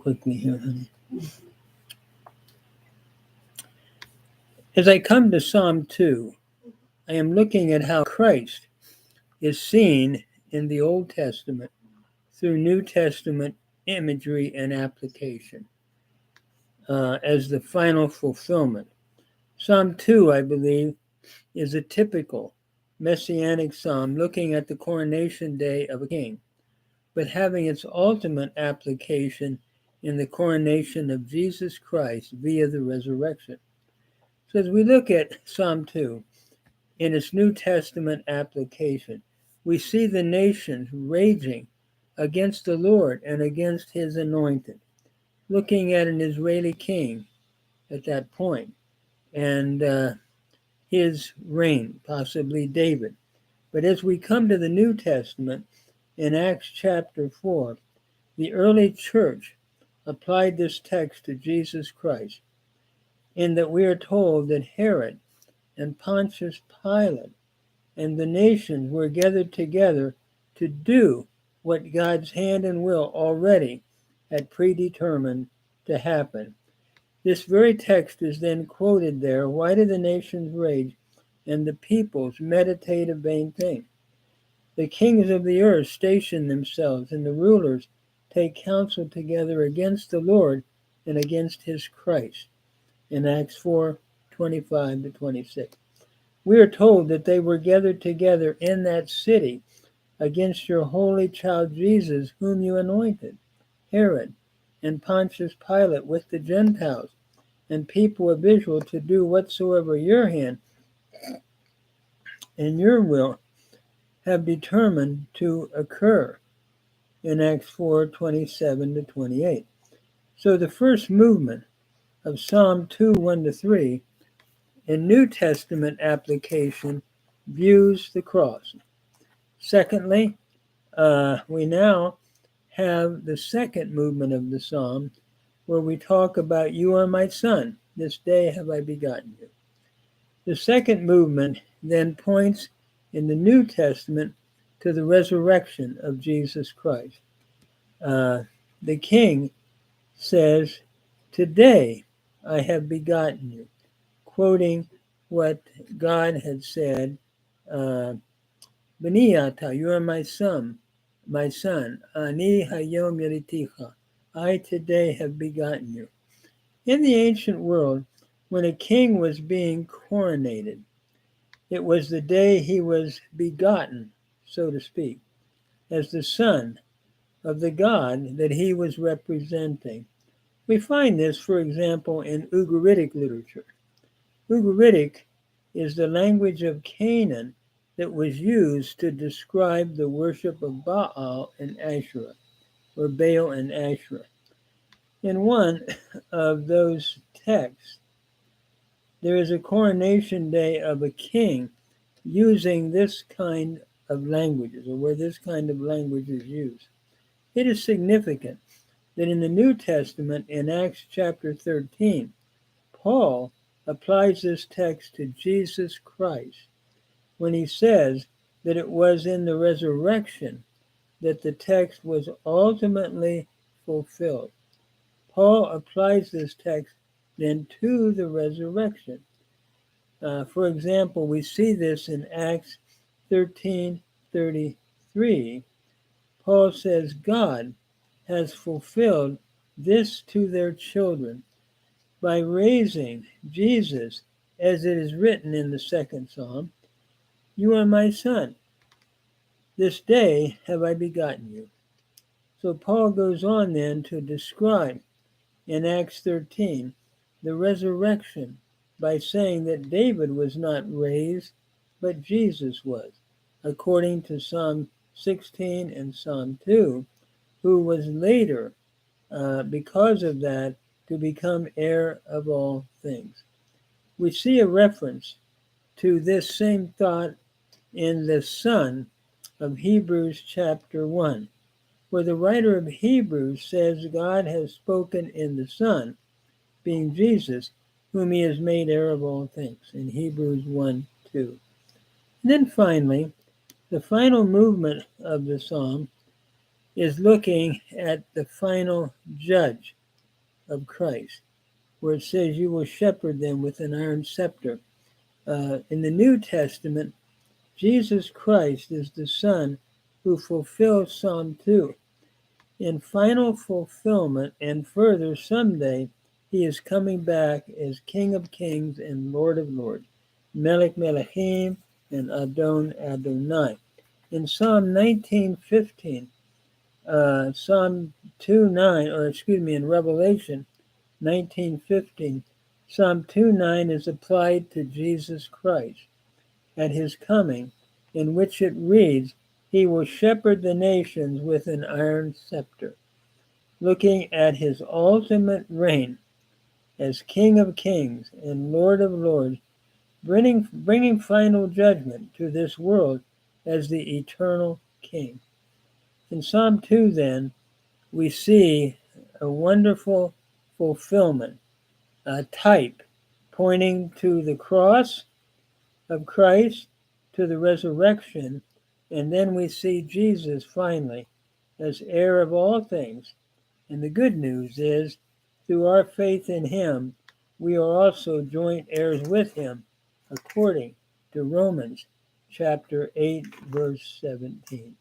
quickly here, honey. As I come to Psalm 2, I am looking at how Christ is seen in the Old Testament through New Testament imagery and application as the final fulfillment. Psalm 2, I believe, is a typical messianic psalm looking at the coronation day of a king, but having its ultimate application in the coronation of Jesus Christ via the resurrection. So as we look at Psalm 2 in its New Testament application, we see the nations raging against the Lord and against his anointed, looking at an Israeli king at that point and his reign, possibly David. But as we come to the New Testament in Acts chapter 4, the early church applied this text to Jesus Christ, in that we are told that Herod and Pontius Pilate and the nations were gathered together to do what God's hand and will already had predetermined to happen. This very text is then quoted there. Why do the nations rage and the peoples meditate a vain thing? The kings of the earth station themselves, and the rulers take counsel together against the Lord and against his Christ. In Acts 4:25-26. We are told that they were gathered together in that city against your holy child Jesus, whom you anointed, Herod and Pontius Pilate with the Gentiles and people of Israel, to do whatsoever your hand and your will have determined to occur. In Acts 4:27-28. So the first movement of Psalm 2, 1-3 in New Testament application views the cross. Secondly, we now have the second movement of the psalm where we talk about you are my son, this day have I begotten you. The second movement then points in the New Testament to the resurrection of Jesus Christ. The king says, today I have begotten you, quoting what God had said, Beniata, you are my son, Ani hayom yeliticha, I today have begotten you. In the ancient world, when a king was being coronated, it was the day he was begotten, so to speak, as the son of the God that he was representing. We find this, for example, in Ugaritic literature. Ugaritic is the language of Canaan that was used to describe the worship of Baal and Asherah, or Baal and Asherah. In one of those texts, there is a coronation day of a king using this kind of languages, or where this kind of language is used. It is significant that in the New Testament, in Acts chapter 13, Paul applies this text to Jesus Christ when he says that it was in the resurrection that the text was ultimately fulfilled. Paul applies this text then to the resurrection. For example, we see this in Acts 13:33. Paul says, God has fulfilled this to their children by raising Jesus, as it is written in the second psalm, you are my son. This day have I begotten you. So Paul goes on then to describe in Acts 13 the resurrection by saying that David was not raised, but Jesus was, according to Psalm 16 and Psalm 2, who was later, because of that, to become heir of all things. We see a reference to this same thought in the Son of Hebrews chapter 1, where the writer of Hebrews says God has spoken in the Son, being Jesus, whom he has made heir of all things, in Hebrews 1:2. And then finally, the final movement of the psalm is looking at the final judge of Christ, where it says, "You will shepherd them with an iron scepter." In the New Testament, Jesus Christ is the Son who fulfills Psalm 2. In final fulfillment, and further, someday, he is coming back as King of Kings and Lord of Lords, Melech Melechim and Adon Adonai. In Psalm 19:15, Psalm 2:9, in Revelation 19:15, Psalm 2:9 is applied to Jesus Christ at his coming, in which it reads, "He will shepherd the nations with an iron scepter," looking at his ultimate reign as King of Kings and Lord of Lords, bringing final judgment to this world as the eternal King. In Psalm 2, then, we see a wonderful fulfillment, a type pointing to the cross of Christ, to the resurrection, and then we see Jesus finally as heir of all things. And the good news is, through our faith in him, we are also joint heirs with him, according to Romans chapter 8, verse 17.